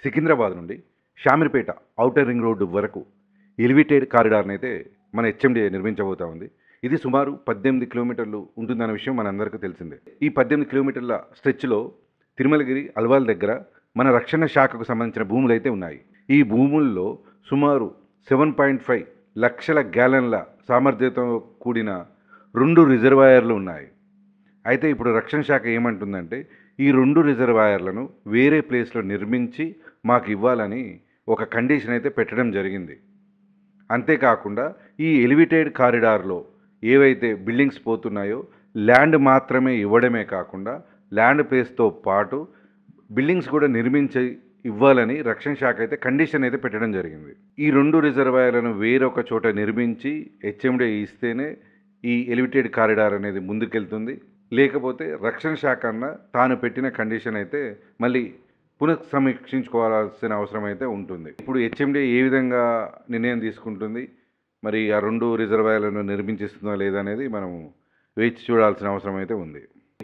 సికింద్రాబాద్ నుండి Shamirpet outer ring road వరకు elevated కారిడార్ని అయితే మన హెచ్ఎండిఏ నిర్మించబోతా ఉంది. ఇది సుమారు 18 కిలోమీటర్లు ఉంటుందన్న విషయం మనందరికీ తెలిసిందే. ఈ 18 కిలోమీటర్ల స్ట్రెచ్లో తిరుమలగిరి అల్వాల్ దగ్గర మన రక్షణ శాఖకు సంబంధించిన భూములు అయితే ఉన్నాయి. ఈ భూముల్లో సుమారు 7.5 లక్షల గ్యాలన్ల సామర్థ్యంతో కూడిన 2 రిజర్వాయర్లు ఉన్నాయి. అయితే ఇప్పుడు రక్షణ శాఖ ఏమంటుందంటే ఈ 2 రిజర్వాయర్లను వేరే ప్లేస్లో నిర్మించి మాకు ఇవ్వాలని ఒక కండిషన్ అయితే పెట్టడం జరిగింది. అంతేకాకుండా ఈ ఎలివేటెడ్ కారిడార్లో ఏవైతే బిల్డింగ్స్ పోతున్నాయో ల్యాండ్ మాత్రమే ఇవ్వడమే కాకుండా ల్యాండ్ ప్లేస్తో పాటు బిల్డింగ్స్ కూడా నిర్మించి ఇవ్వాలని రక్షణ శాఖ అయితే కండిషన్ అయితే పెట్టడం జరిగింది. ఈ 2 రిజర్వాయర్లను వేరొక చోట నిర్మించి హెచ్ఎండి ఇస్తేనే ఈ ఎలివేటెడ్ కారిడార్ అనేది ముందుకెళ్తుంది. లేకపోతే రక్షణ శాఖ అన్న తాను పెట్టిన కండిషన్ అయితే మళ్ళీ పునఃసమీక్షించుకోవాల్సిన అవసరం అయితే ఉంటుంది. ఇప్పుడు హెచ్ఎండి ఏ విధంగా నిర్ణయం తీసుకుంటుంది, మరి ఆ 2 రిజర్వాయర్లను నిర్మించిస్తుందా లేదా అనేది మనం వేచి చూడాల్సిన అవసరం అయితే ఉంది.